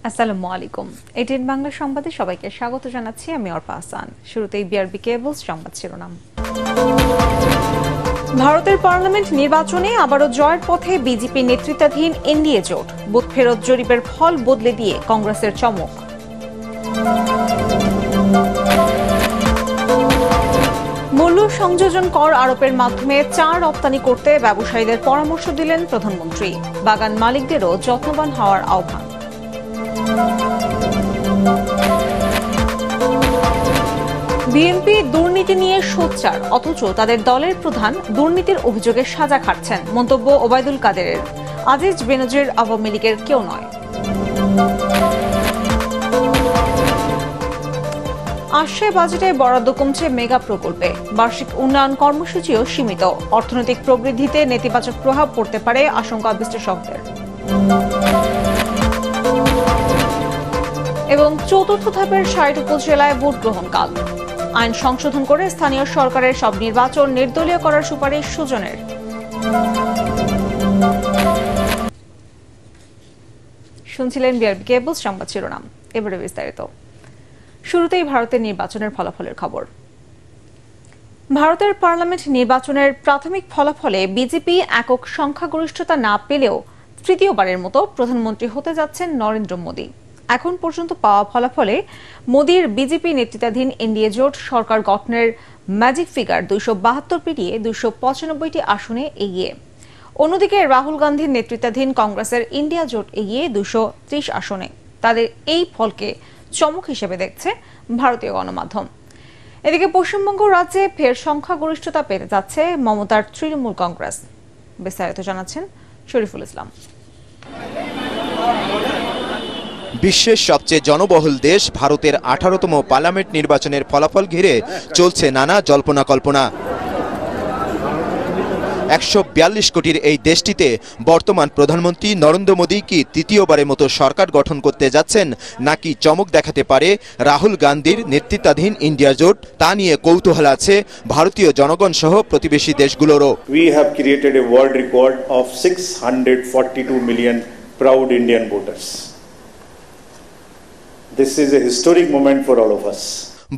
আসসালামু আলাইকুম। এটিএন বাংলা সংবাদে সবাইকে স্বাগত জানাচ্ছি। আমি অর্পা হাসান। শুরুতেই বিআরবি কেবলস সংবাদ শিরোনাম। ভারতের পার্লামেন্ট নির্বাচনে আবারও জয়ের পথে বিজেপি নেতৃত্বাধীন এনডিএ জোট। বুথ ফেরত জরিপের ফল বদলে দিয়ে কংগ্রেসের চমক। মূল্য সংযোজন কর আরোপের মাধ্যমে চা রপ্তানি করতে ব্যবসায়ীদের পরামর্শ দিলেন প্রধানমন্ত্রী। বাগান মালিকদেরও যত্নবান হওয়ার আহ্বান। বিএনপি দুর্নীতি নিয়ে সোচ্চার, অথচ তাদের দলের প্রধান দুর্নীতির অভিযোগে সাজা খাটছেন। মন্তব্য ওবায়দুল কাদেরের। আজিজ বেনজির আওয়ামী লীগের কেউ নয়। আসছে বাজেটে বরাদ্দ কমছে মেগা প্রকল্পে। বার্ষিক উন্নয়ন কর্মসূচিও সীমিত। অর্থনৈতিক প্রবৃদ্ধিতে নেতিবাচক প্রভাব পড়তে পারে আশঙ্কা বিশ্লেষকদের। এবং চতুর্থ ধাপের ৬০ উপজেলায় ভোট গ্রহণকাল। আইন সংশোধন করে স্থানীয় সরকারের সব নির্বাচন নির্দলীয় করার সুপারিশ সুজনের। শুনছিলেন বিআরবি কেবলস সংবাদ শিরোনাম। এবারে বিস্তারিত। শুরুতেই ভারতের নির্বাচনের ফলাফলের খবর। ভারতের পার্লামেন্ট নির্বাচনের প্রাথমিক ফলাফলে বিজেপি একক সংখ্যাগরিষ্ঠতা না পেলেও তৃতীয়বারের মতো প্রধানমন্ত্রী হতে যাচ্ছেন নরেন্দ্র মোদী। এখন পর্যন্ত পাওয়া ফলাফলে মোদীর বিজেপি নেতৃত্বাধীন এনডিএ জোট সরকার গঠনের ম্যাজিক ফিগার ২৭২ পেরিয়ে ২৯৫টি আসনে এগিয়ে। অন্যদিকে রাহুল গান্ধীর নেতৃত্বাধীন কংগ্রেসের ইন্ডিয়া জোট এগিয়ে ২৩০ আসনে। তাদের এই ফলকে চমক হিসেবে দেখছে ভারতীয় গণমাধ্যম। এদিকে পশ্চিমবঙ্গ রাজ্যে ফের সংখ্যাগরিষ্ঠতা পেতে যাচ্ছে মমতার তৃণমূল কংগ্রেস। বিস্তারিত জানাচ্ছেন শরীফুল ইসলাম। বিশ্বের সবচেয়ে জনবহুল দেশ ভারতের ১৮তম পার্লামেন্ট নির্বাচনের ফলাফল ঘিরে চলছে নানা জল্পনা কল্পনা। ১৪২ কোটির এই দেশটিতে বর্তমান প্রধানমন্ত্রী নরেন্দ্র মোদী কি তৃতীয়বারের মতো সরকার গঠন করতে যাচ্ছেন, নাকি চমক দেখাতে পারে রাহুল গান্ধীর নেতৃত্বাধীন ইন্ডিয়া জোট, তা নিয়ে কৌতূহল আছে ভারতীয় জনগণ সহ প্রতিবেশী দেশগুলোরও। We have created a world record of 642 million proud Indian voters. This is a historic moment for all of us.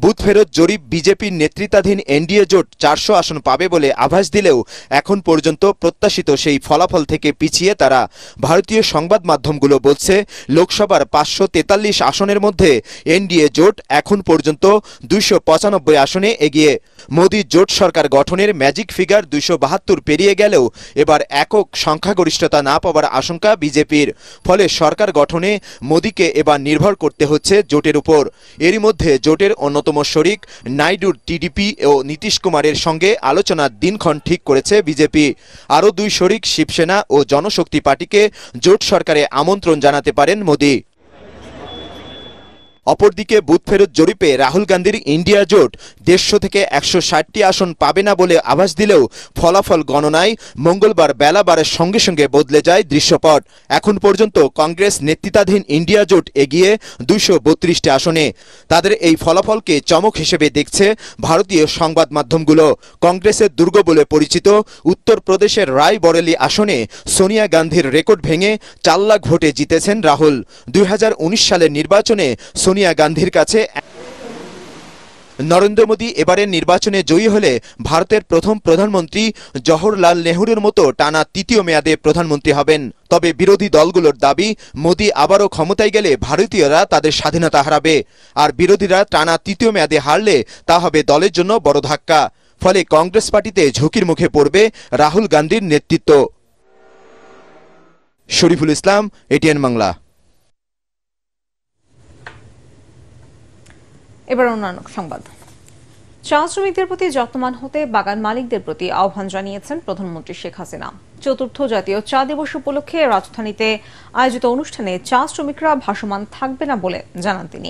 Booth ফেরত জরিপ বিজেপির নেতৃত্বাধীন এনডিএ জোট ৪০০ আসন পাবে বলে আভাস দিলেও এখন পর্যন্ত প্রত্যাশিত সেই ফলাফল থেকে পিছিয়ে তারা। ভারতীয় সংবাদ মাধ্যমগুলো বলছে, লোকসভার ৫৪৩ আসনের মধ্যে এনডিএ জোট এখন পর্যন্ত ২৯৫ আসনে এগিয়ে। মোদী জোট সরকার গঠনের ম্যাজিক ফিগার ২৭২ পেরিয়ে গেলেও এবার একক সংখ্যাগরিষ্ঠতা না পাওয়ার আশঙ্কা বিজেপির। ফলে সরকার গঠনে মোদীকে এবার নির্ভর করতে হচ্ছে জোটের উপর। এরই মধ্যে জোটের অন্যতম শরিক নাইডুর টিডিপি ও নীতিশ কুমারের সঙ্গে আলোচনার দিনক্ষণ ঠিক করেছে বিজেপি। আরও দুই শরিক শিবসেনা ও জনশক্তি পার্টিকে জোট সরকারে আমন্ত্রণ জানাতে পারেন মোদী। অপরদিকে বুথ ফেরত জরিপে রাহুল গান্ধীর ইন্ডিয়া জোট ১৫০ থেকে ১৬০টি আসন পাবে না বলে আভাস দিলেও ফলাফল গণনায় মঙ্গলবার বেলা বাড়ার সঙ্গে সঙ্গে বদলে যায় দৃশ্যপট। এখন পর্যন্ত কংগ্রেস নেতৃত্বাধীন ইন্ডিয়া জোট এগিয়ে ২৩২টি আসনে। তাদের এই ফলাফলকে চমক হিসেবে দেখছে ভারতীয় সংবাদ মাধ্যমগুলো। কংগ্রেসের দুর্গ বলে পরিচিত উত্তরপ্রদেশের রায়বরেলি আসনে সোনিয়া গান্ধীর রেকর্ড ভেঙে ৪ লাখ ভোটে জিতেছেন রাহুল। ২০১৯ সালের নির্বাচনে সোনিয়া গান্ধীর কাছে নরেন্দ্র মোদী এবারের নির্বাচনে জয়ী হলে ভারতের প্রথম প্রধানমন্ত্রী জওহরলাল নেহরুর মতো টানা তৃতীয় মেয়াদে প্রধানমন্ত্রী হবেন। তবে বিরোধী দলগুলোর দাবি, মোদী আবারও ক্ষমতায় গেলে ভারতীয়রা তাদের স্বাধীনতা হারাবে, আর বিরোধীরা টানা তৃতীয় মেয়াদে হারলে তা হবে দলের জন্য বড় ধাক্কা। ফলে কংগ্রেস পার্টিতে ঝুঁকির মুখে পড়বে রাহুল গান্ধীর নেতৃত্ব। শরীফুল ইসলাম, এটিএন বাংলা। এবার অন্যান্য সংবাদ। চা শ্রমিকদের প্রতি যত্নবান হতে বাগান মালিকদের প্রতি আহ্বান জানিয়েছেন প্রধানমন্ত্রী শেখ হাসিনা। চতুর্থ জাতীয় চা দিবস উপলক্ষে রাজধানীতে আয়োজিত অনুষ্ঠানে চা শ্রমিকরা ভাসমান থাকবে না বলে জানান তিনি।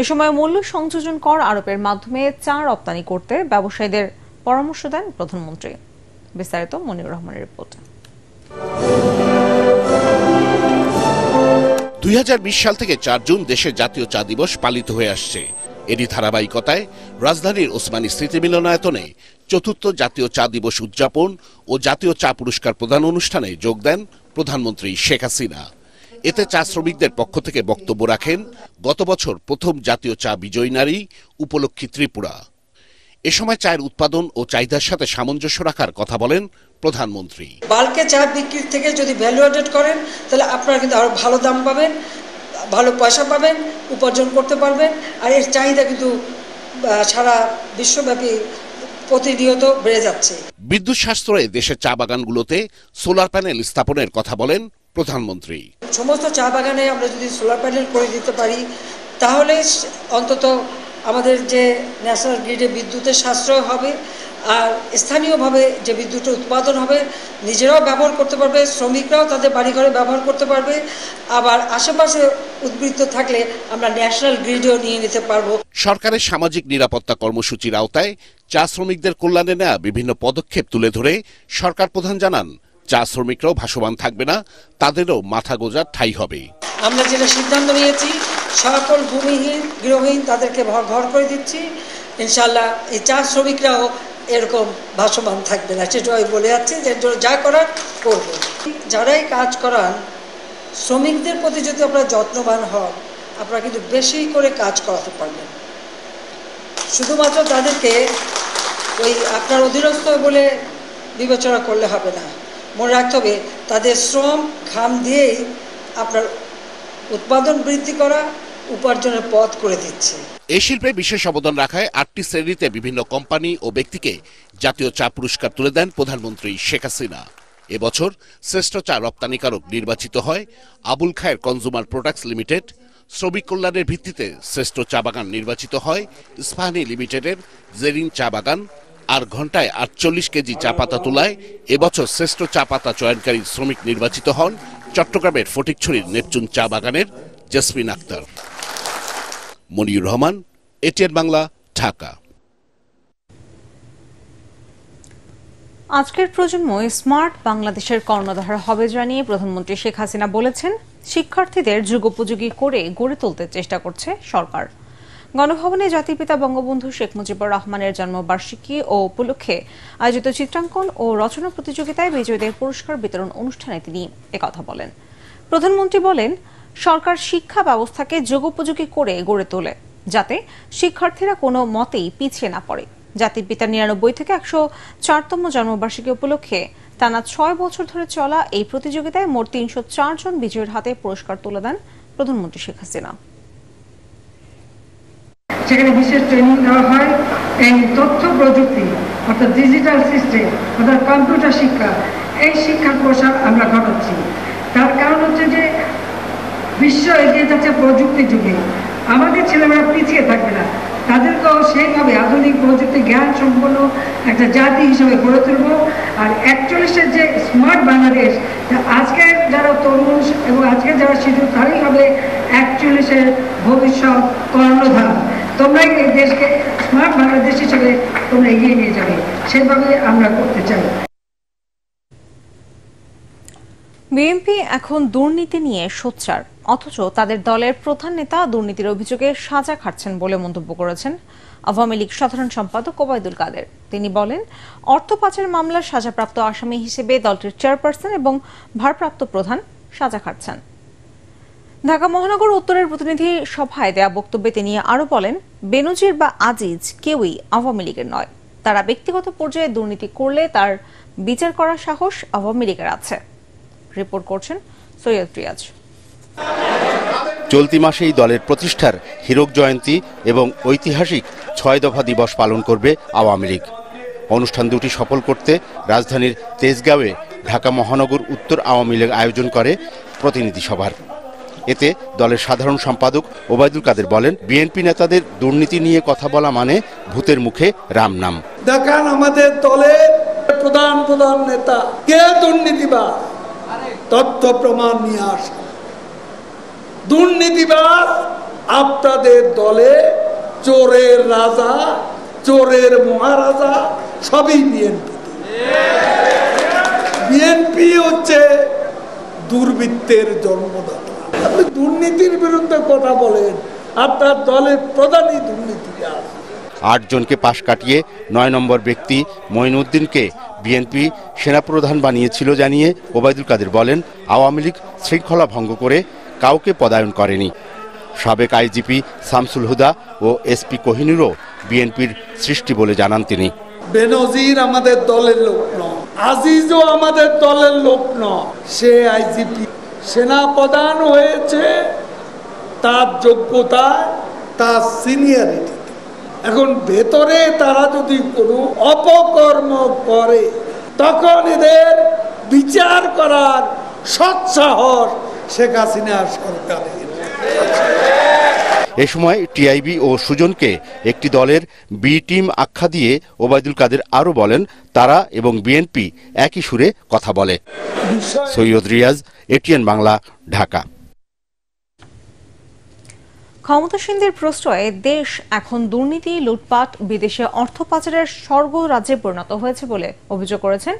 এ সময় মূল্য সংযোজন কর আরোপের মাধ্যমে চা রপ্তানি করতে ব্যবসায়ীদের পরামর্শ দেন প্রধানমন্ত্রী। বিস্তারিত মনিরুর রহমানের রিপোর্ট। ২০২০ সাল থেকে ৪ জুন দেশের জাতীয় চা দিবস পালিত হয়ে আসছে। এরই ধারাবাহিকতায় রাজধানীর ওসমানী স্মৃতি মিলনায়তনে চতুর্থ জাতীয় চা দিবস উদযাপন ও জাতীয় চা পুরস্কার প্রদান অনুষ্ঠানে যোগ দেন প্রধানমন্ত্রী শেখ হাসিনা। এতে চা শ্রমিকদের পক্ষ থেকে বক্তব্য রাখেন গত বছর প্রথম জাতীয় চা বিজয়ী নারী উপলক্ষী ত্রিপুরা। এ সময় চায়ের উৎপাদন ও চাহিদার সাথে সামঞ্জস্য রাখার কথা বলেন প্রধানমন্ত্রী। বাল্কে চা বিক্রির থেকে যদি ভ্যালু অ্যাডেড করেন তাহলে আপনারা কিন্তু আরো ভালো দাম পাবেন, ভালো পয়সা পাবেন, উপার্জন করতে পারবেন। আর এর চাহিদা কিন্তু সারা বিশ্বব্যাপী প্রতিনিয়ত বেড়ে যাচ্ছে। বিদ্যুৎ সাশ্রয়ে দেশের চা বাগানগুলোতে সোলার প্যানেল স্থাপনের কথা বলেন প্রধানমন্ত্রী। সমস্ত চা বাগানে আমরা যদি সোলার প্যানেল করে দিতে পারি তাহলে অন্তত আমাদের যে ন্যাশনাল গ্রিডে বিদ্যুতের সাশ্রয় হবে, আর স্থানীয়ভাবে যে বিদ্যুতের উৎপাদন হবে নিজেরাও ব্যবহার করতে পারবে, শ্রমিকরাও তাদের বাড়িঘরে ব্যবহার করতে পারবে। আবার আশেপাশে উদ্বৃত্ত থাকলে আমরা ন্যাশনাল গ্রিডেও নিয়ে নিতে পারবো। সরকারের সামাজিক নিরাপত্তা কর্মসূচির আওতায় চা শ্রমিকদের কল্যাণে নেওয়া বিভিন্ন পদক্ষেপ তুলে ধরে সরকার প্রধান জানান, চা শ্রমিকরাও ভাসমান থাকবে না, তাদেরও মাথা গোঁজার ঠাঁই হবে। আমরা যেটা সিদ্ধান্ত নিয়েছি সকল ভূমিহীন গৃহহীন তাদেরকে ঘর করে দিচ্ছি। ইনশাল্লাহ এই চা শ্রমিকরাও এরকম ভাসমান থাকবে না, সেটাই বলে যাচ্ছি যে যা করার করবো। যারাই কাজ করান শ্রমিকদের প্রতি যদি আপনারা যত্নবান হন আপনারা কিন্তু বেশি করে কাজ করাতে পারবেন। শুধুমাত্র তাদেরকে ওই আপনার অধীনস্থ বলে বিবেচনা করলে হবে না, মনে রাখতে হবে তাদের শ্রম ঘাম দিয়েই আপনার উৎপাদন বৃদ্ধি করা উপার্জনের পথ করে দিচ্ছে। এই শিল্পে বিশেষ অবদান রাখায় 8টি শ্রেণীতে বিভিন্ন কোম্পানি ও ব্যক্তিকে জাতীয় চা পুরস্কার তুলে দেন প্রধানমন্ত্রী শেখ হাসিনা। এবছর শ্রেষ্ঠ চা রপ্তানিকারক নির্বাচিত হয় আবুল খায়ের কনজুমার প্রোডাক্টস লিমিটেড। শ্রমিক কল্যাণের ভিত্তিতে শ্রেষ্ঠ চা বাগান নির্বাচিত হয় ইস্পাহানি লিমিটেডের জেরিন চা বাগান। আর ঘন্টায় 48 কেজি চা পাতা তোলায় এবছর শ্রেষ্ঠ চা পাতা চয়নকারী শ্রমিক নির্বাচিত হন চট্টগ্রামের ফটিকছড়ির নেপচুন চা বাগানের জেসমিন আক্তার। মনিউর রহমান, এটিএন বাংলা, ঢাকা। আজকের প্রজন্ম স্মার্ট বাংলাদেশের কর্ণধার হবে জানিয়ে প্রধানমন্ত্রী শেখ হাসিনা বলেছেন, শিক্ষার্থীদের যুগোপযোগী করে গড়ে তুলতে চেষ্টা করছে সরকার। গণভবনে জাতির পিতা বঙ্গবন্ধু শেখ মুজিবুর রহমানের জন্মবার্ষিকী ও উপলক্ষে আয়োজিত চিত্রাঙ্কন ও রচনা প্রতিযোগিতায় বিজয়ীদের পুরস্কার বিতরণ অনুষ্ঠানে তিনি একথা বলেন। প্রধানমন্ত্রী বলেন, সরকার শিক্ষা ব্যবস্থাকে যুগোপযোগী করে গড়ে তোলে যাতে শিক্ষার্থীরা কোনো মতেই পিছিয়ে না পড়ে। জাতির পিতার 99 থেকে 104তম জন্মবার্ষিকী উপলক্ষে টানা 6 বছর ধরে চলা এই প্রতিযোগিতায় মোট 304 জন বিজয়ীর হাতে পুরস্কার তুলে দেন প্রধানমন্ত্রী শেখ হাসিনা। সেখানে বিশেষ ট্রেনিং দেওয়া হয় এই তথ্য প্রযুক্তি অর্থাৎ ডিজিটাল সিস্টেম অর্থাৎ কম্পিউটার শিক্ষা, এই শিক্ষার প্রসার আমরা ঘটাচ্ছি। তার কারণ হচ্ছে যে বিশ্ব এগিয়ে যাচ্ছে প্রযুক্তির যুগে, আমাদের ছেলেমেয়েরা পিছিয়ে থাকবে না, তাদেরকেও সেইভাবে আধুনিক প্রযুক্তি জ্ঞান সম্পন্ন একটা জাতি হিসেবে গড়ে তুলব। আর 41-এর যে স্মার্ট বাংলাদেশ, আজকের যারা তরুণ এবং আজকের যারা শিশু তারাই হবে 41-এর ভবিষ্যৎ কর্ণধার। তোমরাই এই দেশকে স্মার্ট বাংলাদেশ হিসেবে তোমরা এগিয়ে নিয়ে যাবে, সেভাবে আমরা করতে চাই। বিএনপি এখন দুর্নীতি নিয়ে সোচ্চার, অথচ তাদের দলের প্রধান নেতা দুর্নীতির অভিযোগে সাজা খাচ্ছেন বলে মন্তব্য করেছেন আওয়ামী লীগ সাধারণ সম্পাদক ওবায়দুল কাদের। তিনি বলেন, অর্থ পাচার মামলার সাজাপ্রাপ্ত আসামি হিসেবে দলটির চেয়ারপারসন এবং ভারপ্রাপ্ত প্রধান সাজা খাচ্ছেন। ঢাকা মহানগর উত্তরের প্রতিনিধি সভায় দেয়া বক্তব্যে তিনি আরও বলেন, বেনজির বা আজিজ কেউই আওয়ামী লীগের নয়। তারা ব্যক্তিগত পর্যায়ে দুর্নীতি করলে তার বিচার করার সাহস আওয়ামী লীগের আছে। রিপোর্ট করছেন সৈয়দ রিয়াজ। চলতি মাসেই দলের প্রতিষ্ঠার হীরক জয়ন্তী এবং ঐতিহাসিক 6 দফা দিবস পালন করবে আওয়ামী লীগ। অনুষ্ঠান দুটি সফল করতে রাজধানীর তেজগাঁওয়ে ঢাকা মহানগর উত্তর আওয়ামী লীগ আয়োজন করে প্রতিনিধি সভার। এতে দলের সাধারণ সম্পাদক ওবায়দুল কাদের বলেন, বিএনপি নেতাদের দুর্নীতি নিয়ে কথা বলা মানে ভূতের মুখে রাম নাম। দেখান আমাদের দলের প্রধান নেতা কে দুর্নীতিবাদ, তথ্য প্রমাণ নিয়ে আসে। দুর্নীতিবাদ আপনাদের দলে চোরের রাজা, চোরের মহারাজা সবই বিএনপি। বিএনপি হচ্ছে দুর্বৃত্তের জন্মদাতা। আপনি দুর্নীতির বিরুদ্ধে কথা বলেন, আপনার দলের প্রধানই দুর্নীতিবাজ। 8 জনকে পাশ কাটিয়ে 9 নম্বর ব্যক্তি মঈনুদ্দিনকে বিএনপি সেনাপ্রধান বানিয়েছিল জানিয়ে ওবায়দুল কাদের বলেন, আওয়ামী লীগ শৃঙ্খলা ভঙ্গ করে কাউকে পদায়ন করেনি। সাবেক আইজিপি শামসুল হুদা ও এসপি কোহিনুরও বিএনপির সৃষ্টি বলে জানান তিনি। বেনজির আমাদের দলের লোক নয়, আজিজও আমাদের দলের লোক নয়। সে আইজিপি সেনাপ্রধান হয়েছে তার যোগ্যতায়, তার সিনিয়রিটি। এখন ভেতরে তারা যদি কোনো অপকর্ম করে তখন এদের বিচার করার সৎসাহস শেখ হাসিনার সরকারের। এ সময় টিআইবি ও সুজনকে একটি দলের বি টিম আখ্যা দিয়ে ওবায়দুল কাদের আরও বলেন, তারা এবং বিএনপি একই সুরে কথা বলে। সৈয়দ রিয়াজ, এটিএন বাংলা, ঢাকা। ক্ষমতাসীনদের প্রশ্রয়ে দেশ এখন দুর্নীতি, লুটপাট, বিদেশে অর্থ পাচারের স্বর্গরাজ্যে পরিণত হয়েছে বলে অভিযোগ করেছেন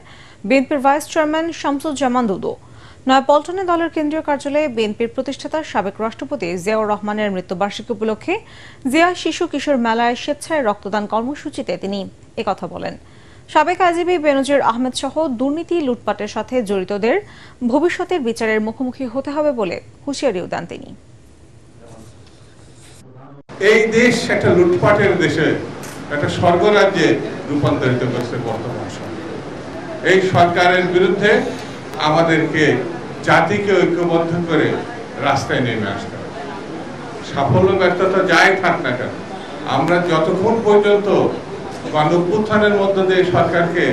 বিএনপির ভাইস চেয়ারম্যান শামসুজ্জামান দুদু। নয়াপল্টনে দলের কেন্দ্রীয় কার্যালয়ে বিএনপির প্রতিষ্ঠাতা সাবেক রাষ্ট্রপতি জিয়াউর রহমানের মৃত্যুবার্ষিকী উপলক্ষে জিয়া শিশু কিশোর মেলায় স্বেচ্ছায় রক্তদান কর্মসূচিতে তিনি একথা বলেন। সাবেক আইজিপি বেনজির আহমেদ সহ দুর্নীতি, লুটপাটের সাথে জড়িতদের ভবিষ্যতের বিচারের মুখোমুখি হতে হবে বলে হুঁশিয়ারিও দেন তিনি। এই দেশ একটা লুটপাটের দেশে, একটা স্বর্গরাজ্যে রূপান্তরিত করেছে বর্তমান সরকার। এই সরকারের বিরুদ্ধে আমাদেরকে জাতিকে ঐক্যবদ্ধ করে রাস্তায় নেমে আসতে হবে। সাফল্য ব্যর্থতা যাই থাক না কেন, আমরা যতক্ষণ পর্যন্ত গণঅভ্যুত্থানের মধ্য দিয়ে সরকারকে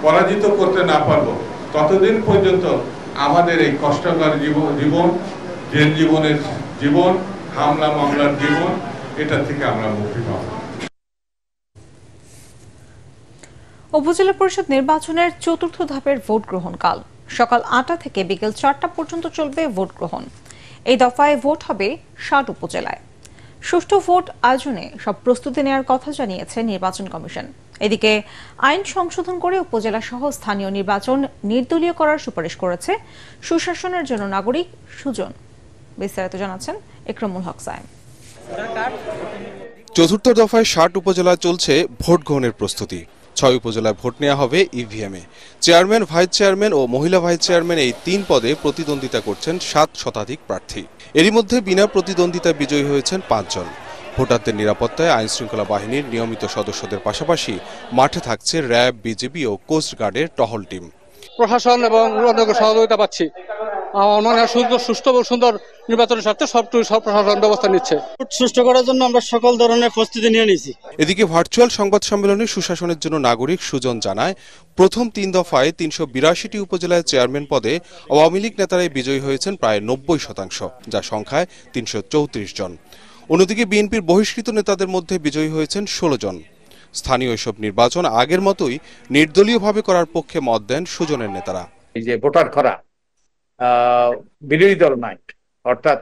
পরাজিত করতে না পারবো, ততদিন পর্যন্ত আমাদের এই কষ্টকর জীবন, জেল জীবনের জীবন, হামলা মামলার জীবন, এটা থেকে আমরা মুক্তি পাব। উপজেলা পরিষদ নির্বাচনের চতুর্থ ধাপের ভোট গ্রহণ কাল সকাল 8টা থেকে বিকেল 4টা পর্যন্ত চলবে ভোট গ্রহণ। এই দফায় ভোট হবে 60 উপজেলায়। সুষ্ঠু ভোট আয়োজনে সব প্রস্তুতি নেওয়ার কথা জানিয়েছে নির্বাচন কমিশন। এদিকে আইন সংশোধন করে উপজেলা সহ স্থানীয় নির্বাচন নির্দলীয় করার সুপারিশ করেছে সুশাসনের জন্য নাগরিক সুজন। বিস্তারিত জানাচ্ছেন ইকরামুল হক সায়েম। চতুর্থ দফায় 60 উপজেলায় চলছে ভোট গ্রহণের প্রস্তুতি। 6 উপজেলায় ভোট নেওয়া হবে ইভিএমে। চেয়ারম্যান, ভাইস চেয়ারম্যান ও মহিলা ভাইস চেয়ারম্যান এই 3 পদে প্রতিদ্বন্দ্বিতা করছেন 7 শতাধিক প্রার্থী। এরই মধ্যে বিনা প্রতিদ্বন্দ্বিতায় বিজয়ী হয়েছেন 5 জন। ভোটারদের নিরাপত্তায় আইন শৃঙ্খলা বাহিনীর নিয়মিত সদস্যদের পাশাপাশি মাঠে থাকছে র্যাব, বিজিবি ও কোস্ট গার্ডের টহল টিম। প্রশাসন এবং সহযোগিতা পাচ্ছি। আমার মনে হয় সুষ্ঠু এবং সুন্দর নির্বাচনের স্বার্থে সব প্রশাসন ব্যবস্থা নিচ্ছে। সুষ্ঠু করার জন্য আমরা সকল ধরনের প্রস্তুতি নিয়ে নিয়েছি। এদিকে ভার্চুয়াল সংবাদ সম্মেলনে সুশাসনের জন্য নাগরিক সুজন জানায়, প্রথম 3 দফায় 382টি উপজেলায় চেয়ারম্যান পদে আওয়ামী লীগ নেতারাই বিজয়ী হয়েছেন প্রায় 90%, যা সংখ্যায় 334 জন। অন্যদিকে বিএনপির বহিষ্কৃত নেতাদের মধ্যে বিজয়ী হয়েছেন 16 জন। স্থানীয় এসব নির্বাচন আগের মতোই নির্দলীয়ভাবে করার পক্ষে মত দেন সুজনের নেতারা। এই যে ভোটার খরা, বিরোধী দল নাই, অর্থাৎ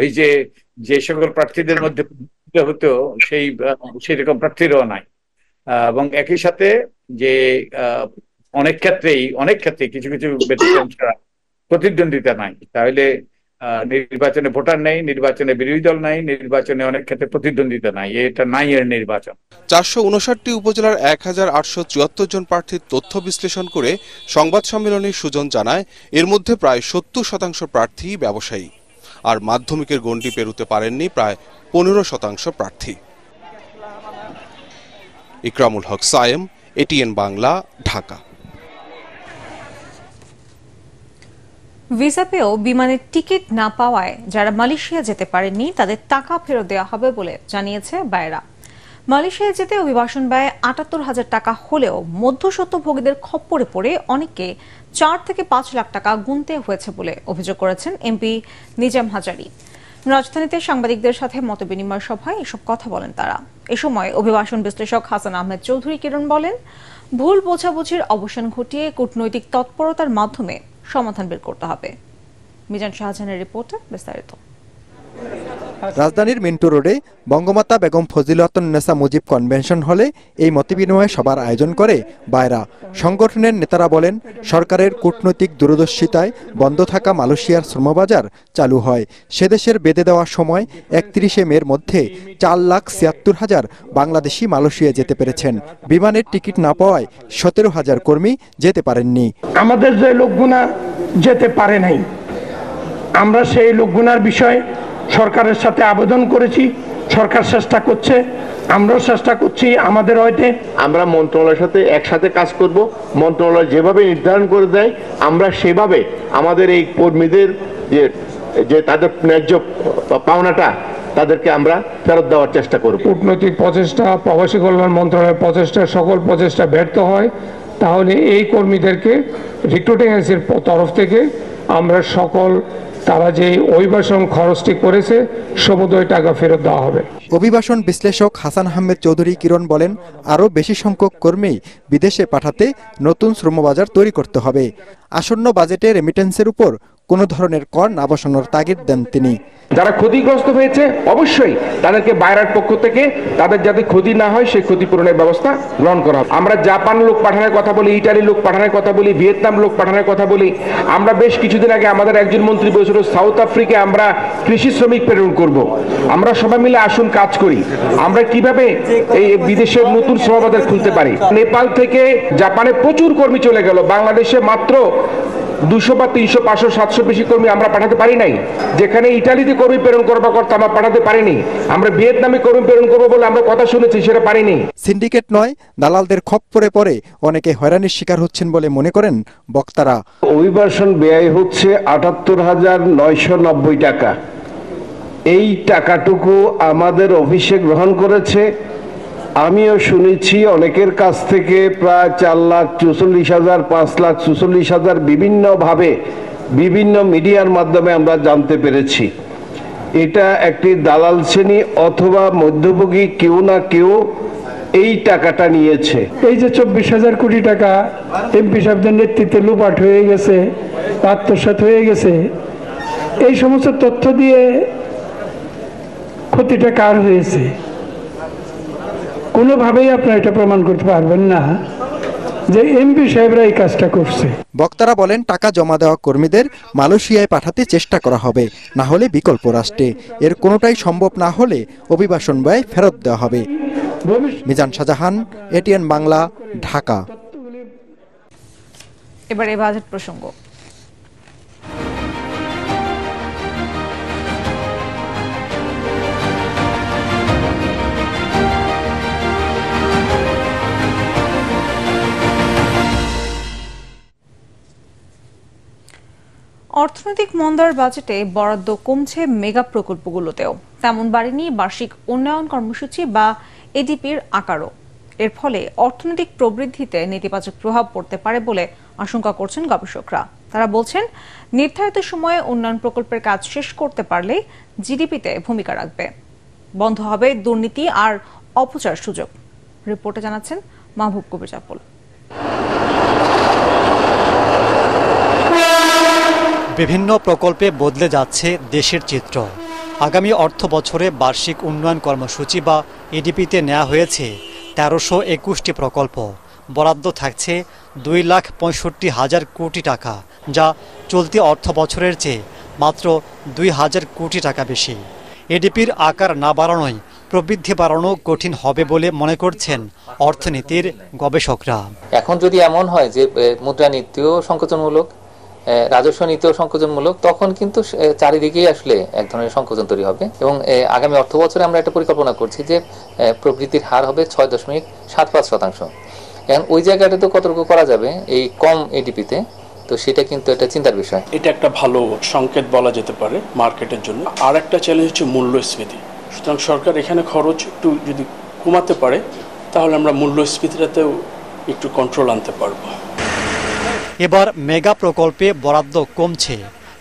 ওই যে সকল প্রার্থীদের মধ্যে হতো সেই রকম প্রার্থীরও নাই। এবং একই সাথে যে অনেক ক্ষেত্রে কিছু ব্যতিক্রম ছাড়া প্রতিদ্বন্দ্বিতা নাই। তাহলে নির্বাচনে ভোটার নেই, নির্বাচনে বিরোধী দল নাই, নির্বাচনে অনেক ক্ষেত্রে প্রতিদ্বন্দ্বিতা নাই। এটা নাই এর নির্বাচন। 459টি উপজেলার 1874 জন প্রার্থীর তথ্য বিশ্লেষণ করে সংবাদ সম্মেলনে সুজন জানায়, এর মধ্যে প্রায় 70% প্রার্থী ব্যবসায়ী, আর মাধ্যমিকের গণ্ডি পেরুতে পারেননি প্রায় 15% প্রার্থী। ইকরামুল হক সায়েম, এটিএন বাংলা, ঢাকা। ভিসা পেয়েও বিমানের টিকিট না পাওয়ায় যারা মালয়েশিয়া যেতে পারেননি তাদের টাকা ফেরত দেওয়া হবে বলে জানিয়েছে বায়রা। মালয়েশিয়া যেতে অভিবাসন ব্যয় 78,000 টাকা হলেও মধ্যস্বত্বভোগীদের খপ্পরে পড়ে অনেককে 4 থেকে 5 লাখ টাকা গুনতে হয়েছে বলে অভিযোগ করেছেন এমপি নিজাম হাজারি। রাজধানীতে সাংবাদিকদের সাথে মতবিনিময় সভায় এসব কথা বলেন তারা। এ সময় অভিবাসন বিশ্লেষক হাসান আহমেদ চৌধুরী কিরণ বলেন, ভুল বোঝাবুঝির অবসান ঘটিয়ে কূটনৈতিক তৎপরতার মাধ্যমে সমাধান বের করতে হবে। মিজান শাহজাহানের রিপোর্টে বিস্তারিত। রাজধানীর মিন্টু রোডে বঙ্গমাতা বেগম ফজিলাতুন্নেসা মুজিব কনভেনশন হলে এই মতবিনিময় সভার আয়োজন করে বায়রা। সংগঠনের নেতারা বলেন, সরকারের কূটনৈতিক দূরদর্শিতায় বন্ধ থাকা মালয়েশিয়ার শ্রমবাজার চালু হয়। সেদেশের বেঁধে দেওয়া সময় 31শে মের মধ্যে 4,76,000 বাংলাদেশি মালয়েশিয়া যেতে পেরেছেন। বিমানের টিকিট না পাওয়ায় 17,000 কর্মী যেতে পারেননি। আমাদের যে লোকগুনা যেতে পারে নাই, আমরা সেই লোকগুনার বিষয়ে সরকারের সাথে আবেদন করেছি। সরকার চেষ্টা করছে, আমরাও চেষ্টা করছি আমাদের হয়তো। আমরা মন্ত্রণালয়ের সাথে একসাথে কাজ করব। মন্ত্রণালয় যেভাবে নির্ধারণ করে দেয় আমরা সেভাবে আমাদের এই কর্মীদের যে তাদের ন্যায্য পাওনাটা তাদেরকে আমরা ফেরত দেওয়ার চেষ্টা করব। কূটনৈতিক প্রচেষ্টা, প্রবাসী কল্যাণ মন্ত্রণালয়ের প্রচেষ্টা, সকল প্রচেষ্টা ব্যর্থ হয়, তাহলে এই কর্মীদেরকে রিক্রুটিং এজেন্সির তরফ থেকে আমরা সকল তারা যে অভিবাসন খরচটি করেছে সমুদয় টাকা ফেরত দেওয়া হবে। অভিবাসন বিশ্লেষক হাসান আহমেদ চৌধুরী কিরণ বলেন, আরও বেশি সংখ্যক কর্মী বিদেশে পাঠাতে নতুন শ্রমবাজার তৈরি করতে হবে। আসন্ন বাজেটে রেমিটেন্সের উপর কোনো ধরনের কর না বসানোর তাগিদ দেন তিনি। যারা ক্ষতিগ্রস্ত হয়েছে অবশ্যই তাদেরকে বাইরের পক্ষ থেকে তাদের যাতে ক্ষতি না হয় সেই ক্ষতিপূরণের ব্যবস্থা গ্রহণ করা হবে। আমরা জাপান লোক পাঠানোর কথা বলি, ইটালি লোক পাঠানোর কথা বলি, ভিয়েতনাম লোক পাঠানোর কথা বলি। আমরা বেশ কিছুদিন আগে আমাদের একজন মন্ত্রী বলেছিল সাউথ আফ্রিকায় আমরা কৃষি শ্রমিক প্রেরণ করব। আমরা সবাই মিলে আসুন কাজ করি, আমরা কিভাবে এই বিদেশের নতুন শ্রমবাজার খুলতে পারি। নেপাল থেকে জাপানে প্রচুর কর্মী চলে গেল, বাংলাদেশে মাত্র 200 বা 300, 500, 700 বেশি কর্মী আমরা পাঠাতে পারি নাই। যেখানে ইটালিতে কর্মী প্রেরণ করবার কথা আমরা পাঠাতে পারিনি। আমরা ভিয়েতনামে কর্মী প্রেরণ করবো বলে আমরা কথা শুনেছি, সেটা পারিনি। সিন্ডিকেট নয়, দালালদের খপ্পরে পড়ে অনেকে হয়রানির শিকার হচ্ছেন বলে মনে করেন বক্তারা। অভিবাসন ব্যয় হচ্ছে 78,990 টাকা। এই টাকাটুকু আমাদের অফিসে গ্রহণ করেছে। আমিও শুনেছি অনেকের কাছ থেকে প্রায় 4,44,000, 5,44,000 বিভিন্নভাবে বিভিন্ন মিডিয়ার মাধ্যমে আমরা জানতে পেরেছি। এটা একটি দালাল শ্রেণী অথবা মধ্যভোগী কেউ না কেউ এই টাকাটা নিয়েছে। এই যে 24,000 কোটি টাকা এমপি সাহেবদের নেতৃত্বে লুপাট হয়ে গেছে, আত্মসাৎ হয়ে গেছে, এই সমস্ত তথ্য দিয়ে ক্ষতিটা কার হয়েছে কোনোভাবেই আপনারা এটা প্রমাণ করতে পারবেন না যে এমপি সাহেবরা এই কাজটা করছে। বক্তারা বলেন, টাকা জমা দেওয়া কর্মীদের মালয়েশিয়ায় পাঠাতে চেষ্টা করা হবে, না হলে বিকল্প রাষ্ট্রে। এর কোনোটাই সম্ভব না হলে অভিবাসন ব্যয় ফেরত দেওয়া হবে। মিজান শাহজাহান, এটিএন বাংলা, ঢাকা। এবারে বাজেট প্রসঙ্গ। অর্থনৈতিক মন্দার বাজেটে বরাদ্দ কমছে মেগা প্রকল্পগুলোতেও, তেমন বাড়েনি বার্ষিক উন্নয়ন কর্মসূচি বা এডিপির আকারও। এর ফলে অর্থনৈতিক প্রবৃদ্ধিতে নেতিবাচক প্রভাব পড়তে পারে বলে আশঙ্কা করছেন গবেষকরা। তারা বলছেন, নির্ধারিত সময়ে উন্নয়ন প্রকল্পের কাজ শেষ করতে পারলে জিডিপিতে ভূমিকা রাখবে। বন্ধ হবে দুর্নীতি আর অপচয়ের সুযোগ। রিপোর্টে জানাচ্ছেন মাহবুব কবির জাফর। বিভিন্ন প্রকল্পে বদলে যাচ্ছে দেশের চিত্র। আগামী অর্থ বছরে বার্ষিক উন্নয়ন কর্মসূচি বা এডিপিতে নেওয়া হয়েছে 1321টি প্রকল্প। বরাদ্দ থাকছে 2,65,000 কোটি টাকা, যা চলতি অর্থ বছরের চেয়ে মাত্র 2,000 কোটি টাকা বেশি। এডিপির আকার না বাড়ানোই প্রবৃদ্ধি বাড়ানো কঠিন হবে বলে মনে করছেন অর্থনীতির গবেষকরা। এখন যদি এমন হয় যে মুদ্রানীতিও সংকোচনমূলক, রাজস্ব নীতিও সংকোচনমূলক, তখন কিন্তু চারিদিকেই আসলে এক ধরনের সংকোচন তৈরি হবে। এবং আগামী অর্থ বছরে আমরা একটা পরিকল্পনা করছি যে প্রবৃদ্ধির হার হবে 6.75%। এখন ওই জায়গাটা তো কতটুকু করা যাবে এই কম এডিপিতে, তো সেটা কিন্তু একটা চিন্তার বিষয়। এটা একটা ভালো সংকেত বলা যেতে পারে মার্কেটের জন্য। আর একটা চ্যালেঞ্জ হচ্ছে মূল্যস্ফীতি। সুতরাং সরকার এখানে খরচ একটু যদি কমাতে পারে তাহলে আমরা মূল্যস্ফীতিটাতেও একটু কন্ট্রোল আনতে পারবো। এবার মেগা প্রকল্পে বরাদ্দ কমছে।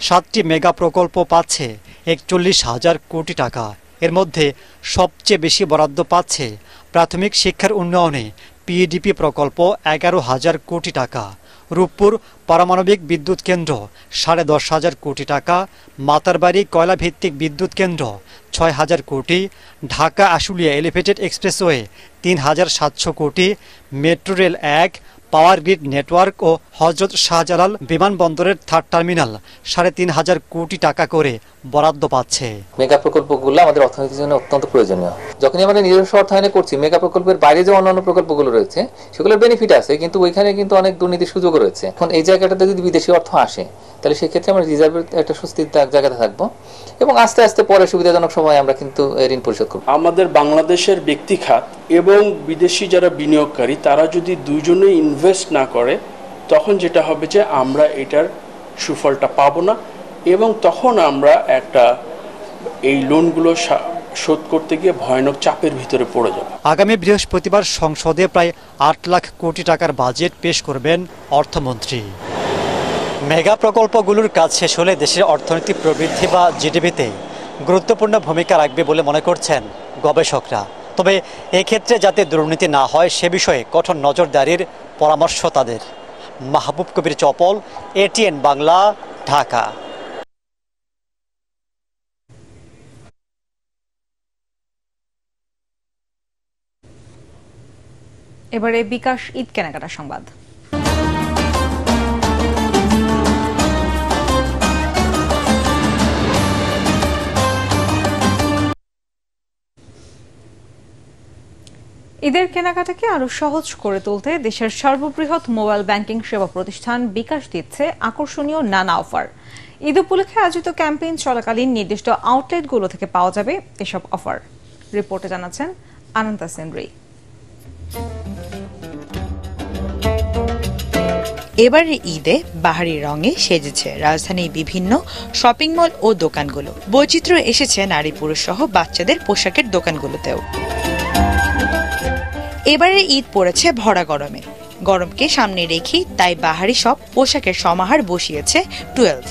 7টি মেগা প্রকল্প পাচ্ছে 41,000 কোটি টাকা। এর মধ্যে সবচেয়ে বেশি বরাদ্দ পাচ্ছে প্রাথমিক শিক্ষার উন্নয়নে পিএডিপি প্রকল্প 11,000 কোটি টাকা। রূপপুর পারমাণবিক বিদ্যুৎ কেন্দ্র 10,500 কোটি টাকা, মাতারবাড়ি কয়লা ভিত্তিক বিদ্যুৎ কেন্দ্র 6,000 কোটি, ঢাকা আশুলিয়া এলিভেটেড এক্সপ্রেসওয়ে 3,700 কোটি, metro rail 1, power grid network ও হজরত শাহজালাল বিমানবন্দরের 3rd টার্মিনাল 3,500 কোটি টাকা করে বরাদ্দ পাচ্ছে। মেগা প্রকল্পগুলো আমাদের অর্থনীতির জন্য অত্যন্ত প্রয়োজনীয়। যখনই আমরা নিজস্ব অর্থায়নে করছি, মেগা প্রকল্পের বাইরে যে অন্যান্য প্রকল্পগুলো রয়েছে সেগুলোর বেনিফিট আছে, কিন্তু ওইখানে কিন্তু অনেক দুর্নীতির সুযোগ রয়েছে। এখন এই জায়গাটাতে যদি বিদেশি অর্থ আসে তাহলে সেক্ষেত্রে আমরা রিজার্ভের একটা স্বস্তির জায়গাতে থাকবো এবং আস্তে আস্তে পরে সুবিধাজনক সময় আমরা কিন্তু ঋণ পরিশোধ করব। আমাদের বাংলাদেশের ব্যক্তি খাত এবং বিদেশি যারা বিনিয়োগকারী তারা যদি দুইজনেই ইনভেস্ট না করে, তখন যেটা হবে যে আমরা এটার সুফলটা পাবো না এবং তখন আমরা এই লোনগুলো শোধ করতে গিয়ে ভয়ানক চাপের ভিতরে পড়ে যাব। আগামী বৃহস্পতিবার সংসদে প্রায় 8 লাখ কোটি টাকার বাজেট পেশ করবেন অর্থমন্ত্রী। মেগা প্রকল্পগুলোর কাজ শেষ হলে দেশের অর্থনৈতিক প্রবৃদ্ধি বা জিডিপিতে গুরুত্বপূর্ণ ভূমিকা রাখবে বলে মনে করছেন গবেষকরা। তবে এক্ষেত্রে যাতে দুর্নীতি না হয় সে বিষয়ে কঠোর নজরদারির পরামর্শ তাদের। মাহবুব কবির চপল, ATN বাংলা, ঢাকা। এবারে বিকাশ ঈদ কেনাকাটা সংবাদ। ঈদের কেনাকাটাকে আরো সহজ করে তুলতে দেশের সর্ববৃহৎ মোবাইল ব্যাংকিং সেবা প্রতিষ্ঠান বিকাশ দিচ্ছে আকর্ষণীয় নানা অফার। ঈদ উপলক্ষে আয়োজিত ক্যাম্পেইন চলাকালীন নির্দিষ্ট আউটলেটগুলো থেকে পাওয়া যাবে এসব অফার। রিপোর্টে জানাচ্ছেন আনন্তা সেনরি। এবারে ঈদে বাহারি রঙে সেজেছে রাজধানীর বিভিন্ন শপিং মল ও দোকানগুলো। বৈচিত্র্য এসেছে নারী পুরুষ সহ বাচ্চাদের পোশাকের দোকানগুলোতেও। এবারে ঈদ পড়েছে ভরা গরমে। গরমকে সামনে রেখেই তাই বাহারি সব পোশাকের সমাহার বসিয়েছে 12।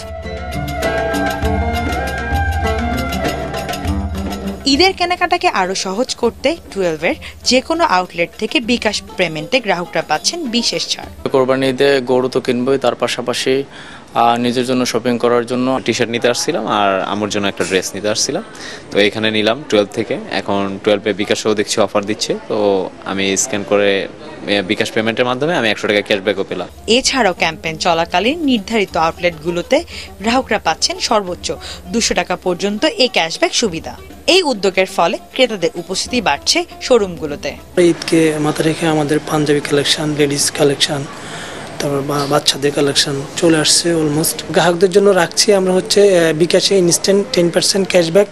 ঈদের কেনাকাটাকে আরো সহজ করতে 12-এর যে কোনো আউটলেট থেকে বিকাশ পেমেন্টে গ্রাহকরা পাচ্ছেন বিশেষ ছাড়। কোরবানি ঈদে গরু তো কিনবই, তার পাশাপাশি নিজের জন্য শপিং করার জন্য টি শার্ট নিতে আসছিলাম আর আমার জন্য একটা ড্রেস নিতে আসছিলাম। তো এখানে নিলাম 12 থেকে। এখন 12-এ বিকাশও দেখছি অফার দিচ্ছে, তো আমি স্ক্যান করে বিকাশ পেমেন্টের মাধ্যমে আমি 100 টাকা ক্যাশব্যাকও পেলাম। এছাড়াও ক্যাম্পেইন চলাকালীন নির্ধারিত আউটলেটগুলোতে গ্রাহকরা পাচ্ছেন সর্বোচ্চ 200 টাকা পর্যন্ত এই ক্যাশব্যাক সুবিধা। এই উদ্যোগের ফলে ক্রেতাদের উপস্থিতি বাড়ছে শোরুমগুলোতে। ঈদকে মাথায় রেখে আমাদের পাঞ্জাবি কালেকশন, লেডিস কালেকশন, তারপর বাচ্চাদের কালেকশন চলে আসছে অলমোস্ট। গ্রাহকদের জন্য রাখছি আমরা বিকাশে ইনস্ট্যান্ট 10% ক্যাশব্যাক।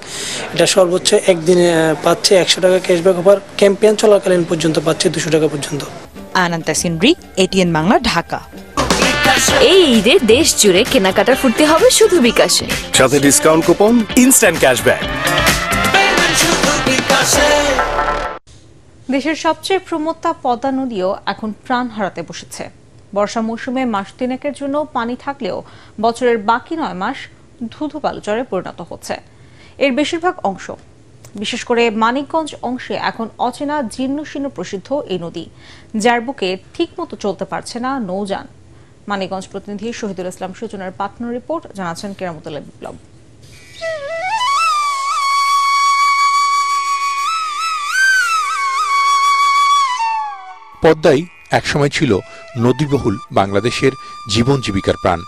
এটা সর্বোচ্চ একদিনে পাচ্ছে 100 টাকা ক্যাশব্যাক অফার। ক্যাম্পেইন চলাকালীন পর্যন্ত পাচ্ছে 200 টাকা পর্যন্ত। আনন্তা সিনরি, ATN বাংলা, ঢাকা। এই ঈদে দেশ জুড়ে কেনাকাটা ফুর্তি হবে শুধু বিকাশে, সাথে ডিসকাউন্ট কুপন, ইনস্ট্যান্ট ক্যাশব্যাক। দেশের সবচেয়ে প্রমত্তা পদ্মা নদীও এখন প্রাণ হারাতে বসেছে। বর্ষা মৌসুমে মাস তিনেকের জন্য পানি থাকলেও বছরের বাকি 9 মাস ধুধু বালুচরে পরিণত হচ্ছে এর বেশিরভাগ অংশ। বিশেষ করে মানিকগঞ্জ অংশে এখন অচেনা জীর্ণশীর্ণ প্রসিদ্ধ এই নদী, যার বুকে ঠিকমতো চলতে পারছে না নৌযান। মানিকগঞ্জ প্রতিনিধি শহীদুল ইসলাম সুজনের পাঠানো রিপোর্ট, জানাচ্ছেন কেরামতুল্লাহ বিপ্লব। পদ্মাই একসময় ছিল নদীবহুল বাংলাদেশের জীবন জীবিকার প্রাণ।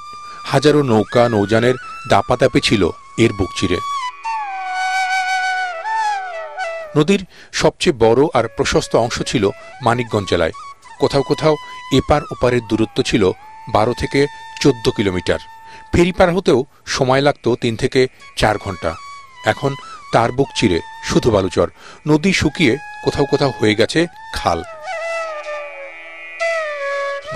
হাজারো নৌকা নৌযানের দাপাদাপি ছিল এর বুক চিরে। নদীর সবচেয়ে বড় আর প্রশস্ত অংশ ছিল মানিকগঞ্জ জেলায়। কোথাও কোথাও এপার ওপারের দূরত্ব ছিল 12 থেকে 14 কিলোমিটার। ফেরি পার হতেও সময় লাগত 3 থেকে 4 ঘন্টা। এখন তার বুক চিরে শুধু বালুচর। নদী শুকিয়ে কোথাও কোথাও হয়ে গেছে খাল।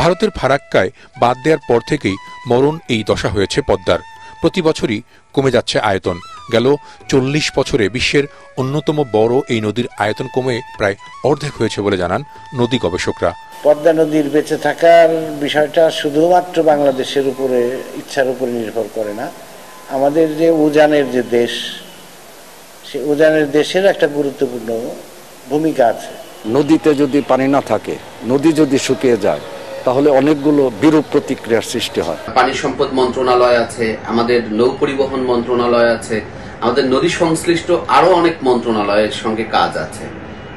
ভারতের ফারাক্কায় বাদ দেওয়ার পর থেকেই মরণ এই দশা হয়েছে পদ্মার। প্রতি বছরই কমে যাচ্ছে আয়তন। গেল 40 বছরে বিশ্বের অন্যতম বড় এই নদীর আয়তন কমে প্রায় অর্ধেক হয়েছে বলে জানান নদী গবেষকরা। পদ্মা নদীর বেঁচে থাকার বিষয়টা শুধুমাত্র বাংলাদেশের উপরে ইচ্ছার উপরে নির্ভর করে না। আমাদের যে উজানের যে দেশ, সেই উজানের দেশের একটা গুরুত্বপূর্ণ ভূমিকা আছে। নদীতে যদি পানি না থাকে, নদী যদি শুকিয়ে যায়, তাহলে অনেকগুলো বিরূপ প্রতিক্রিয়ার সৃষ্টি হয়। পানি সম্পদ মন্ত্রণালয় আছে, আমাদের নৌ পরিবহন মন্ত্রণালয় আছে, আমাদের নদী সংশ্লিষ্ট আরো অনেক মন্ত্রণালয়ের সঙ্গে কাজ আছে,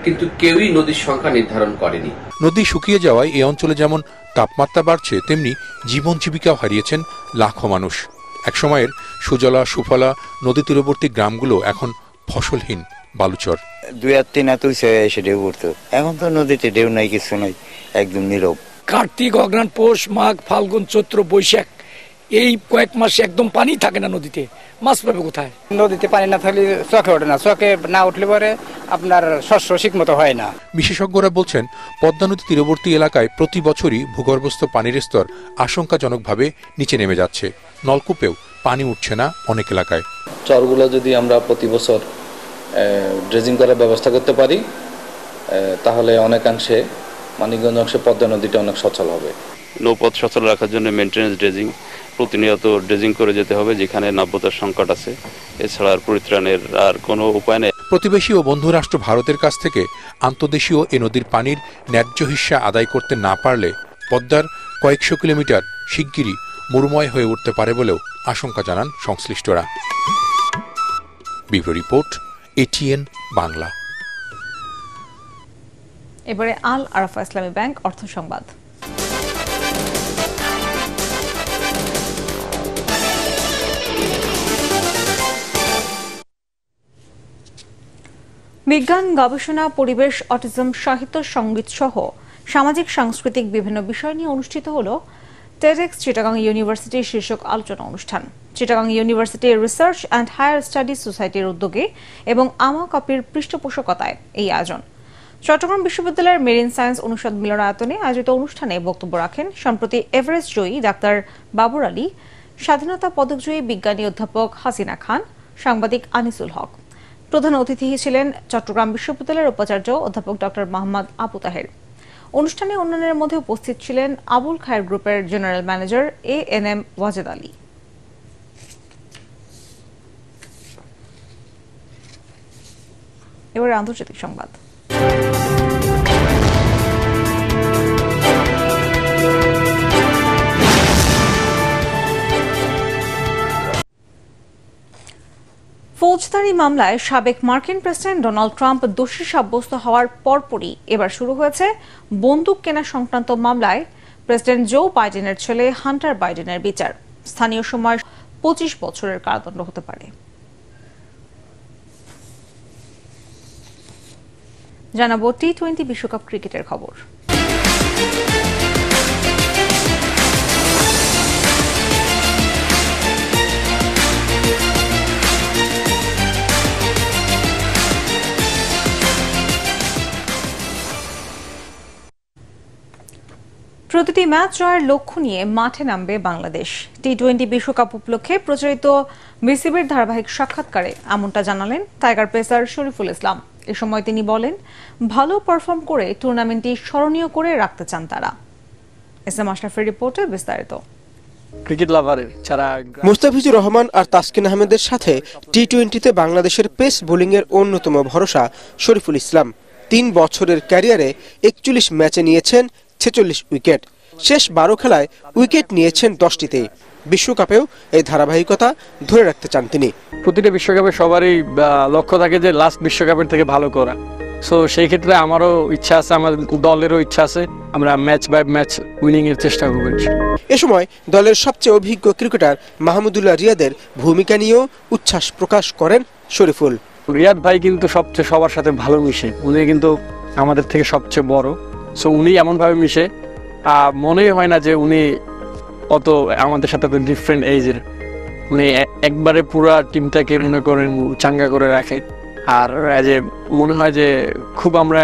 কিন্তু কেউই নদীর সংখ্যা নির্ধারণ করেনি। নদী শুকিয়ে যাওয়ায় এই অঞ্চলে যেমন তাপমাত্রা বাড়ছে, তেমনি জীবন জীবিকাও হারিয়েছেন লাখো মানুষ। একসময়ের সুজলা সুফলা নদী তীরবর্তী গ্রামগুলো এখন ফসলহীন বালুচর। 2-3 হাত উঁচু এসে ঢেউ উঠতো, এখন তো নদীতে ঢেউ নাই, কিছু নাই, একদম নীরব। কার্তিক, অগ্রহায়ণ, পৌষ, মাঘ, ফাল্গুন, চৈত্র, বৈশাখ এই কয়েক মাসে একদম পানি থাকে না নদীতে, মাছ পাবে কোথায়? নদীতে পানি না থাকলে চোখে ওঠে না, চোখে না উঠলে পরে আপনার শস্য ঠিক মতো হয় না। বিশেষজ্ঞরা বলছেন, পদ্মা নদী তীরবর্তী এলাকায় প্রতি বছরই ভূগর্ভস্থ পানির স্তর আশঙ্কাজনকভাবে নিচে নেমে যাচ্ছে। নলকূপেও পানি উঠছে না অনেক এলাকায়। চরগুলো যদি আমরা প্রতি বছর ড্রেজিং করার ব্যবস্থা করতে পারি, তাহলে অনেকাংশে মানিকগঞ্জ অংশে পদ্মা নদীটা অনেক সচল হবে। নৌপথ সচল রাখার জন্য মেইনটেনেন্স ড্রেজিং, প্রতিনিয়ত ড্রেজিং করে যেতে হবে যেখানে নাব্যতার সংকট আছে, এছাড়া আর পরিত্রাণের আর কোনো উপায় নেই। প্রতিবেশী ও বন্ধু রাষ্ট্র ভারতের কাছ থেকে আন্তর্দেশীয় এ নদীর পানির ন্যায্য হিস্যা আদায় করতে না পারলে পদ্মার কয়েকশো কিলোমিটার শিগগিরই মরুময় হয়ে উঠতে পারে বলেও আশঙ্কা জানান সংশ্লিষ্টরা। Bureau report, ATN Bangla. এবারে আল আরাফা ইসলামী ব্যাংক অর্থ সংবাদ। বিজ্ঞান, গবেষণা, পরিবেশ, অটিজম, সাহিত্য, সংগীত সহ সামাজিক সাংস্কৃতিক বিভিন্ন বিষয় নিয়ে অনুষ্ঠিত হল টেডেক্স চিটাগাং ইউনিভার্সিটি শীর্ষক আলোচনা অনুষ্ঠান। Chittagong university research and higher studies সোসাইটির উদ্যোগে এবং আমাকপির পৃষ্ঠপোষকতায় এই আয়োজন। চট্টগ্রাম বিশ্ববিদ্যালয়ের মেরিন সায়েন্স অনুষদ মিলনায়তনে আয়োজিত অনুষ্ঠানে বক্তব্য রাখেন সম্প্রতি এভারেস্ট জয়ী ডাক্তার বাবর আলী, স্বাধীনতা পদকজয়ী বিজ্ঞানী অধ্যাপক হাসিনা খান, সাংবাদিক আনিসুল হক। প্রধান অতিথি ছিলেন চট্টগ্রাম বিশ্ববিদ্যালয়ের উপাচার্য অধ্যাপক ডক্টর মোহাম্মদ আবু তাহের। অনুষ্ঠানে অন্যান্যের মধ্যে উপস্থিত ছিলেন আবুল খায়ের গ্রুপের general manager ANM Wajed Ali. এবারে আন্তর্জাতিক সংবাদ। ফৌজদারি মামলায় সাবেক মার্কিন প্রেসিডেন্ট ডোনাল্ড ট্রাম্প দোষী সাব্যস্ত হওয়ার পরপরই এবার শুরু হয়েছে বন্দুক কেনা সংক্রান্ত মামলায় প্রেসিডেন্ট জো বাইডেনের ছেলে হান্টার বাইডেনের বিচার। স্থানীয় সময় 25 বছরের কারাদণ্ড হতে পারে। জানাবো T20 বিশ্বকাপ ক্রিকেটের খবর। প্রতিটি ম্যাচ জয়ের লক্ষ্য নিয়ে মাঠে নামবে বাংলাদেশ। T20 বিশ্বকাপ উপলক্ষে প্রচারিত বিসিবির ধারাবাহিক সাক্ষাৎকারে এমনটা জানালেন টাইগার পেসার শরীফুল ইসলাম। এ সময় তিনি বলেন, ভালো পারফর্ম করে টুর্নামেন্টটি স্মরণীয় করে রাখতে চান তারা। এসএম আশরাফের রিপোর্টে বিস্তারিত। ক্রিকেট লাভারের ছাড়া মুস্তাফিজুর রহমান আর তাসকিন আহমেদের সাথে T20তে বাংলাদেশের পেস বোলিংয়ের অন্যতম ভরসা শরীফুল ইসলাম। 3 বছরের ক্যারিয়ারে 41 ম্যাচে নিয়েছেন 46 উইকেট। শেষ 12 খেলায় উইকেট নিয়েছেন 10টিতে। বিশ্বকাপেও এই ধারাবাহিকতা ধরে রাখতে চান তিনি। প্রতিটা বিশ্বকাপে সবারই লক্ষ্য থাকে যে লাস্ট বিশ্বকাপের থেকে ভালো করা। সো সেই ক্ষেত্রে আমারও ইচ্ছা আছে, আমাদের দলেরও ইচ্ছা আছে, আমরা ম্যাচ বাই ম্যাচ উইনিং এর চেষ্টা করব। এ সময় দলের সবচেয়ে অভিজ্ঞ ক্রিকেটার মাহমুদুল্লাহ রিয়াদের ভূমিকা নিয়েও উচ্ছ্বাস প্রকাশ করেন শরীফুল। রিয়াদ ভাই কিন্তু সবচেয়ে সবার সাথে ভালো মিশে, উনি কিন্তু আমাদের থেকে সবচেয়ে বড়। সো উনি এমনভাবে মিশে মনেই হয় না যে উনি অত আমাদের সাথে ডিফারেন্ট এজের। উনি একবারে পুরা টিমটাকে মনে করেন চাঙ্গা করে রাখে। আর যে মনে হয় যে খুব আমরা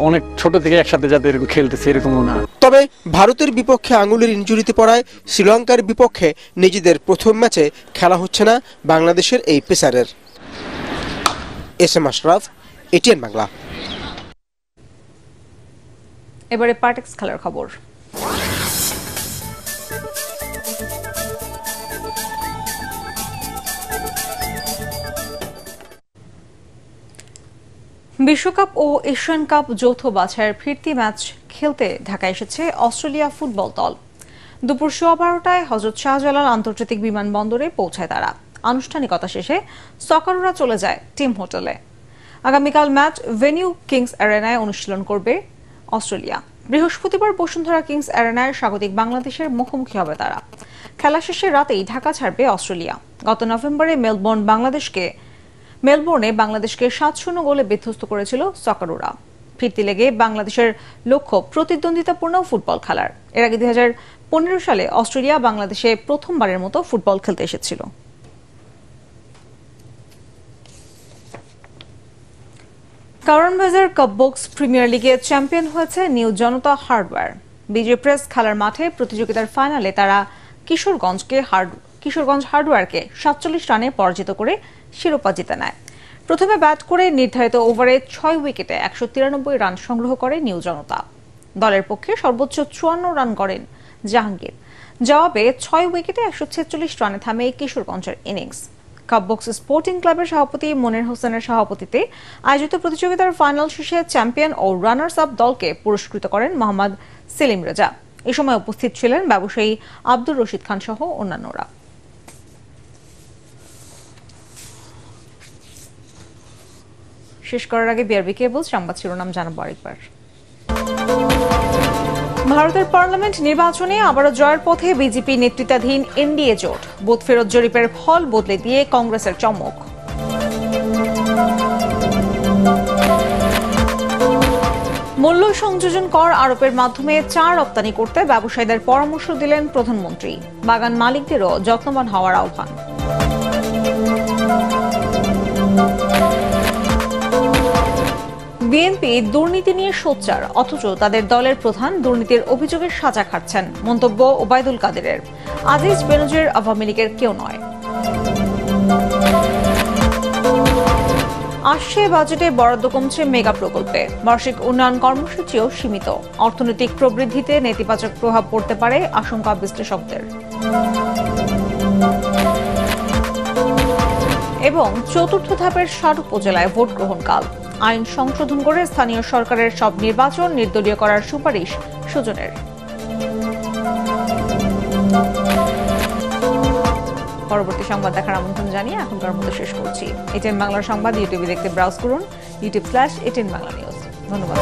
অনেক ছোট থেকে একসাথে যাতে খেলতেছি এরকমও না। তবে ভারতের বিপক্ষে আঙুলের ইনজুরিতে পড়ায় শ্রীলঙ্কার বিপক্ষে নিজেদের প্রথম ম্যাচে খেলা হচ্ছে না বাংলাদেশের এই পেসারের। SM Ashraf, ATN Bangla. এবারে পার্টেক্স খেলার খবর। বিশ্বকাপ ও এশিয়ান কাপ যৌথ বাছাইয়ের ফিরতি ম্যাচ খেলতে ঢাকায় এসেছে অস্ট্রেলিয়া ফুটবল দল। দুপুর 12:15টায় হযরত শাহজালাল আন্তর্জাতিক বিমানবন্দরে পৌঁছায় তারা। আনুষ্ঠানিকতা শেষে সকারুরা চলে যায় টিম হোটেলে। আগামীকাল ম্যাচ ভেনিউ কিংস অ্যারেনায় অনুশীলন করবে অস্ট্রেলিয়া। বৃহস্পতিবার বসুন্ধরা কিংস অ্যারেনায় স্বাগতিক বাংলাদেশের মুখোমুখি হবে তারা। খেলা শেষে রাতেই ঢাকা ছাড়বে অস্ট্রেলিয়া। গত নভেম্বরে মেলবোর্নে বাংলাদেশকে 7-0 গোলে বিধ্বস্ত করেছিল সকারুরা। ফিরতি লেগে বাংলাদেশের লক্ষ্য প্রতিদ্বন্দ্বিতাপূর্ণ ফুটবল খেলার। এর আগে 2015 সালে অস্ট্রেলিয়া বাংলাদেশে প্রথমবারের মতো ফুটবল খেলতে এসেছিল। কারণ বাজার কাপ বক্স প্রিমিয়ার লিগে চ্যাম্পিয়ন হয়েছে নিউ জনতা হার্ডওয়্যার। বিজয় প্রেস খেলার মাঠে প্রতিযোগিতার ফাইনালে তারা কিশোরগঞ্জ হার্ডওয়্যারকে 47 রানে পরাজিত করে শিরোপা জিতে নেয়। প্রথমে ব্যাট করে নির্ধারিত ওভারে 6 উইকেটে 193 রান সংগ্রহ করে নিউ জনতা। দলের পক্ষে সর্বোচ্চ 54 রান করেন জাহাঙ্গীর। জবাবে 6 উইকেটে 146 রানে থামে কিশোরগঞ্জের ইনিংস। কাপবক্স স্পোর্টিং ক্লাবের সভাপতি মনির হোসেনের সভাপতিত্বে আয়োজিত প্রতিযোগিতার ফাইনাল শেষে চ্যাম্পিয়ন ও রানার্স আপ দলকে পুরস্কৃত করেন মোহাম্মদ সেলিম রেজা। এ সময় উপস্থিত ছিলেন ব্যবসায়ী আব্দুর রশিদ খান সহ অন্যান্যরা। শেষ করার আগে বিআরবি কেবল সংবাদ শিরোনাম জানাবো আরেকবার। ভারতের পার্লামেন্ট নির্বাচনে আবারও জয়ের পথে বিজেপি নেতৃত্বাধীন এনডিএ জোট। বুথ ফেরত জরিপের ফল বদলে দিয়ে কংগ্রেসের চমক। মূল্য সংযোজন কর আরোপের মাধ্যমে চা রপ্তানি করতে ব্যবসায়ীদের পরামর্শ দিলেন প্রধানমন্ত্রী। বাগান মালিকদেরও যত্নবান হওয়ার আহ্বান। বিএনপি দুর্নীতি নিয়ে সোচ্চার, অথচ তাদের দলের প্রধান দুর্নীতির অভিযোগের সাজা খাচ্ছেন। মন্তব্য ওবায়দুল কাদেরের। আজিজ বেনজির আওয়ামী লীগের কেউ নয়। আসছে বাজেটে বরাদ্দ কমছে মেগা প্রকল্পে। বার্ষিক উন্নয়ন কর্মসূচিও সীমিত। অর্থনৈতিক প্রবৃদ্ধিতে নেতিবাচক প্রভাব পড়তে পারে আশঙ্কা বিশ্লেষকদের। এবং চতুর্থ ধাপের 60 উপজেলায় ভোট গ্রহণ কাল। আইন সংশোধন করে স্থানীয় সরকারের সব নির্বাচন নির্দলীয় করার সুপারিশ সুজনের। পরবর্তী সংবাদ দেখার আমন্ত্রণ জানিয়ে এখনকার মতো শেষ করছি। এটিএন বাংলার সংবাদ ইউটিউবে দেখতে ব্রাউজ করুন, youtube/ATN Bangla News। ধন্যবাদ।